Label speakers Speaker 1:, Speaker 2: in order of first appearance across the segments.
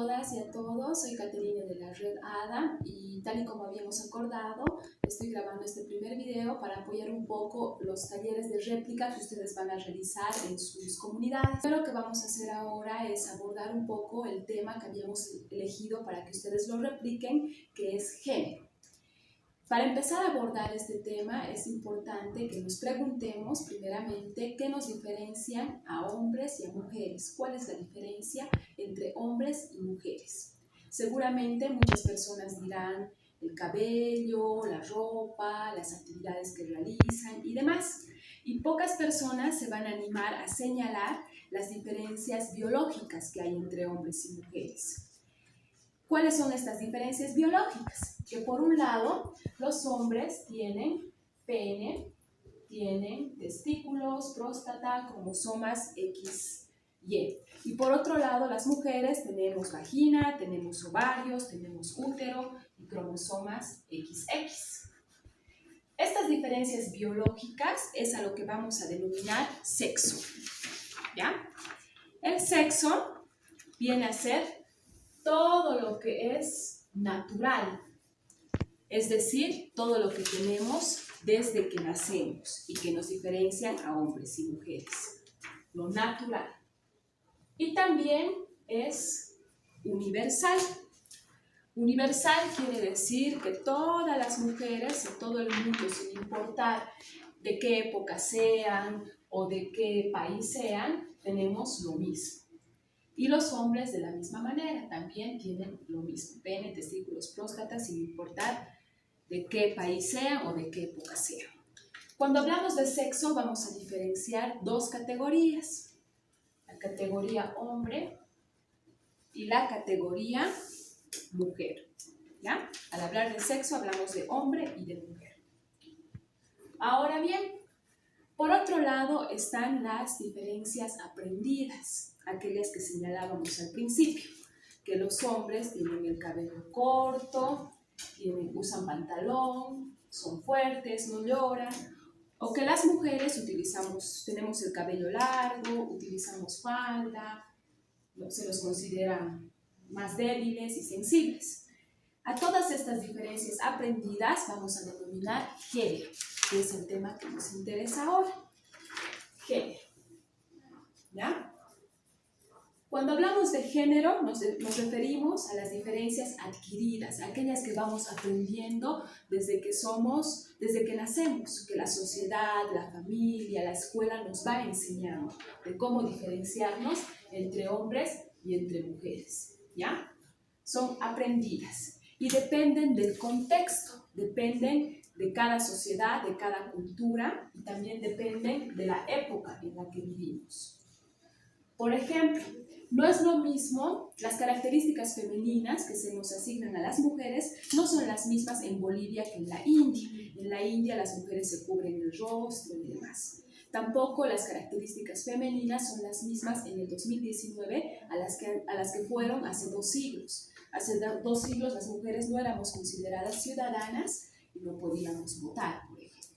Speaker 1: todas y a todos, soy Caterina de la Red ADA y tal y como habíamos acordado, estoy grabando este primer video para apoyar un poco los talleres de réplica que ustedes van a realizar en sus comunidades. Pero lo que vamos a hacer ahora es abordar un poco el tema que habíamos elegido para que ustedes lo repliquen, que es género. Para empezar a abordar este tema es importante que nos preguntemos primeramente qué nos diferencia a hombres y a mujeres. ¿Cuál es la diferencia entre hombres y mujeres? Seguramente muchas personas dirán el cabello, la ropa, las actividades que realizan y demás. Y pocas personas se van a animar a señalar las diferencias biológicas que hay entre hombres y mujeres. ¿Cuáles son estas diferencias biológicas? Que por un lado, los hombres tienen pene, tienen testículos, próstata, cromosomas XY. Y por otro lado, las mujeres tenemos vagina, tenemos ovarios, tenemos útero y cromosomas XX. Estas diferencias biológicas es a lo que vamos a denominar sexo. ¿Ya? El sexo viene a ser todo lo que es natural, es decir, todo lo que tenemos desde que nacemos y que nos diferencian a hombres y mujeres, lo natural. Y también es universal. Universal quiere decir que todas las mujeres y todo el mundo, sin importar de qué época sean o de qué país sean, tenemos lo mismo. Y los hombres de la misma manera también tienen lo mismo, pene, testículos, próstata, sin importar de qué país sean o de qué época sean. Cuando hablamos de sexo vamos a diferenciar dos categorías, la categoría hombre y la categoría mujer. ¿Ya? Al hablar de sexo hablamos de hombre y de mujer. Ahora bien, por otro lado están las diferencias aprendidas, aquellas que señalábamos al principio, que los hombres tienen el cabello corto, usan pantalón, son fuertes, no lloran, o que las mujeres tenemos el cabello largo, utilizamos falda, se los considera más débiles y sensibles. A todas estas diferencias aprendidas vamos a denominar género, que es el tema que nos interesa ahora. Género. ¿Ya? Cuando hablamos de género nos referimos a las diferencias adquiridas, aquellas que vamos aprendiendo desde que nacemos, que la sociedad, la familia, la escuela nos va enseñando de cómo diferenciarnos entre hombres y entre mujeres. ¿Ya? Son aprendidas y dependen del contexto, dependen de cada sociedad, de cada cultura y también dependen de la época en la que vivimos. Por ejemplo, no es lo mismo, las características femeninas que se nos asignan a las mujeres no son las mismas en Bolivia que en la India. En la India las mujeres se cubren el rostro y demás. Tampoco las características femeninas son las mismas en el 2019 a las que fueron hace 2 siglos. Hace 2 siglos las mujeres no éramos consideradas ciudadanas y no podíamos votar, por ejemplo.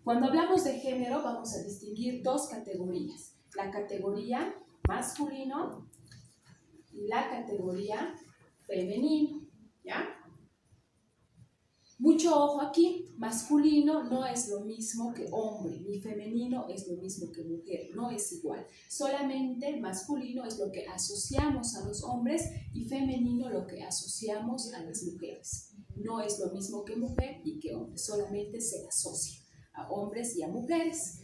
Speaker 1: Cuando hablamos de género vamos a distinguir dos categorías. La categoría masculino y la categoría femenino, ¿ya? Mucho ojo aquí, masculino no es lo mismo que hombre, ni femenino es lo mismo que mujer, no es igual. Solamente masculino es lo que asociamos a los hombres y femenino lo que asociamos a las mujeres. No es lo mismo que mujer y que hombre, solamente se asocia a hombres y a mujeres.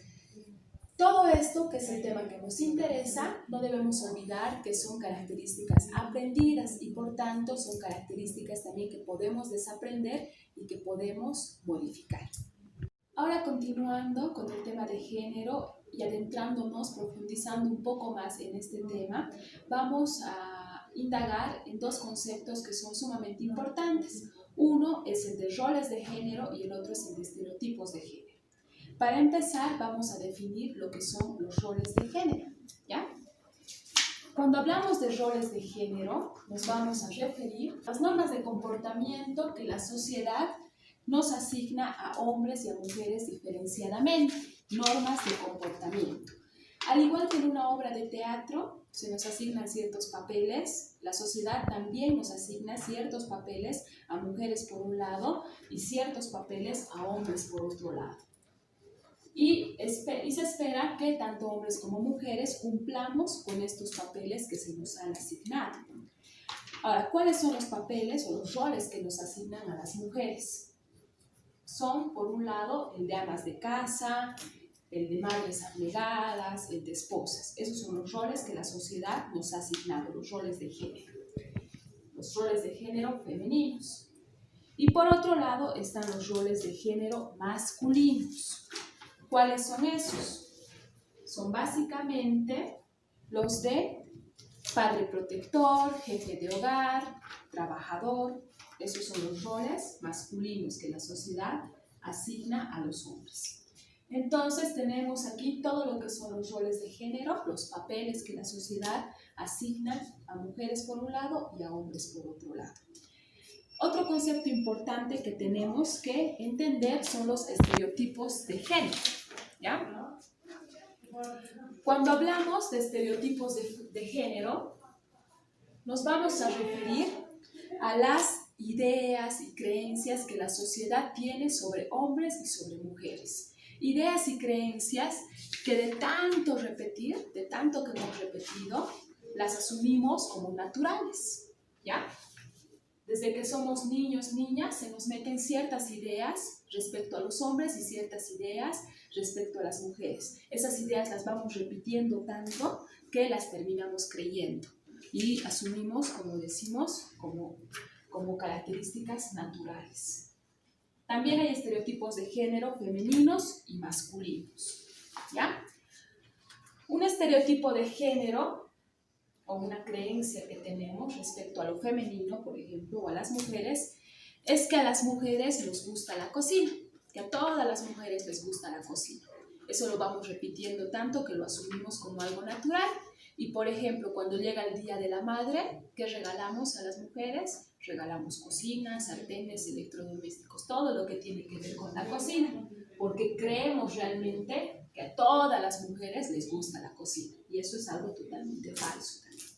Speaker 1: Todo esto, que es el tema que nos interesa, no debemos olvidar que son características aprendidas y por tanto son características también que podemos desaprender y que podemos modificar. Ahora continuando con el tema de género y adentrándonos, profundizando un poco más en este tema, vamos a indagar en dos conceptos que son sumamente importantes. Uno es el de roles de género y el otro es el de estereotipos de género. Para empezar, vamos a definir lo que son los roles de género, ¿ya? Cuando hablamos de roles de género, nos vamos a referir a las normas de comportamiento que la sociedad nos asigna a hombres y a mujeres diferenciadamente, normas de comportamiento. Al igual que en una obra de teatro, se nos asignan ciertos papeles, la sociedad también nos asigna ciertos papeles a mujeres por un lado y ciertos papeles a hombres por otro lado. Y se espera que tanto hombres como mujeres cumplamos con estos papeles que se nos han asignado. Ahora, ¿cuáles son los papeles o los roles que nos asignan a las mujeres? Son, por un lado, el de amas de casa, el de madres abnegadas, el de esposas. Esos son los roles que la sociedad nos ha asignado, los roles de género. Los roles de género femeninos. Y por otro lado están los roles de género masculinos. ¿Cuáles son esos? Son básicamente los de padre protector, jefe de hogar, trabajador. Esos son los roles masculinos que la sociedad asigna a los hombres. Entonces tenemos aquí todo lo que son los roles de género, los papeles que la sociedad asigna a mujeres por un lado y a hombres por otro lado. Otro concepto importante que tenemos que entender son los estereotipos de género, ¿ya? Cuando hablamos de estereotipos de género, nos vamos a referir a las ideas y creencias que la sociedad tiene sobre hombres y sobre mujeres. Ideas y creencias que de tanto repetir, de tanto que hemos repetido, las asumimos como naturales, ¿ya? Desde que somos niños, niñas, se nos meten ciertas ideas respecto a los hombres y ciertas ideas respecto a las mujeres. Esas ideas las vamos repitiendo tanto que las terminamos creyendo y asumimos, como decimos, como características naturales. También hay estereotipos de género femeninos y masculinos, ¿ya? Un estereotipo de género o una creencia que tenemos respecto a lo femenino, por ejemplo, o a las mujeres, es que a las mujeres les gusta la cocina, que a todas las mujeres les gusta la cocina. Eso lo vamos repitiendo tanto que lo asumimos como algo natural. Y, por ejemplo, cuando llega el Día de la Madre, ¿qué regalamos a las mujeres? Regalamos cocinas, sartenes, electrodomésticos, todo lo que tiene que ver con la cocina, porque creemos realmente que a todas las mujeres les gusta la cocina. Y eso es algo totalmente falso también.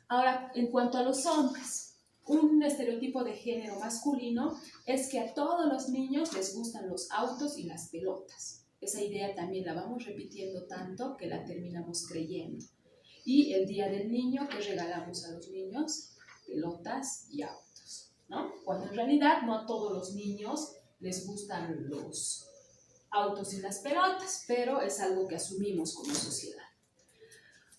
Speaker 1: Ahora, en cuanto a los hombres, un estereotipo de género masculino es que a todos los niños les gustan los autos y las pelotas. Esa idea también la vamos repitiendo tanto que la terminamos creyendo. Y el Día del Niño, ¿qué regalamos a los niños? Pelotas y autos, ¿no? Cuando en realidad no a todos los niños les gustan los autos y las pelotas, pero es algo que asumimos como sociedad.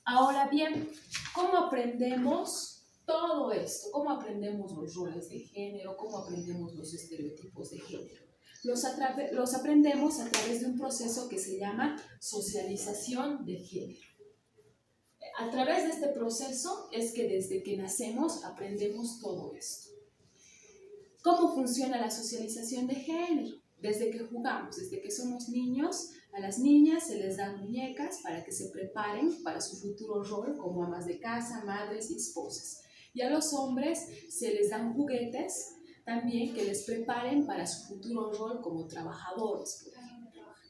Speaker 1: Ahora bien, ¿cómo aprendemos todo esto? ¿Cómo aprendemos los roles de género? ¿Cómo aprendemos los estereotipos de género? Los aprendemos a través de un proceso que se llama socialización de género. A través de este proceso es que desde que nacemos aprendemos todo esto. ¿Cómo funciona la socialización de género? Desde que jugamos, desde que somos niños, a las niñas se les dan muñecas para que se preparen para su futuro rol como amas de casa, madres y esposas. Y a los hombres se les dan juguetes también que les preparen para su futuro rol como trabajadores, por ejemplo.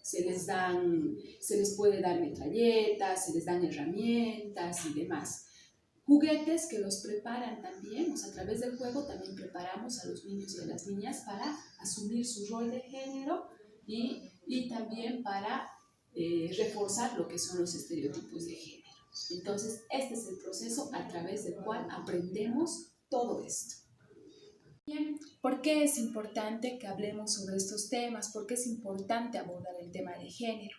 Speaker 1: Se les puede dar metralletas, se les dan herramientas y demás. Juguetes que los preparan también, o sea, a través del juego también preparamos a los niños y a las niñas para asumir su rol de género y también para reforzar lo que son los estereotipos de género. Entonces, este es el proceso a través del cual aprendemos todo esto. Bien, ¿por qué es importante que hablemos sobre estos temas? ¿Por qué es importante abordar el tema de género?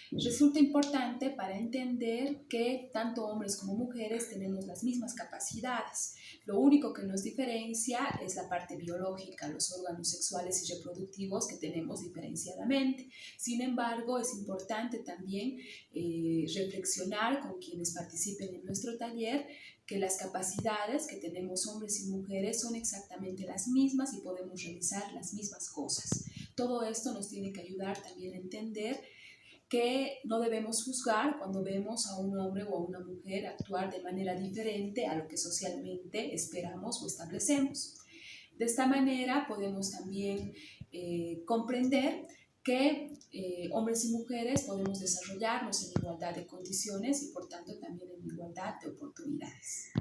Speaker 1: Resulta importante para entender que tanto hombres como mujeres tenemos las mismas capacidades. Lo único que nos diferencia es la parte biológica, los órganos sexuales y reproductivos que tenemos diferenciadamente. Sin embargo, es importante también reflexionar con quienes participen en nuestro taller que las capacidades que tenemos hombres y mujeres son exactamente las mismas y podemos realizar las mismas cosas. Todo esto nos tiene que ayudar también a entender que no debemos juzgar cuando vemos a un hombre o a una mujer actuar de manera diferente a lo que socialmente esperamos o establecemos. De esta manera podemos también comprender que hombres y mujeres podemos desarrollarnos en igualdad de condiciones y por tanto también en igualdad de oportunidades.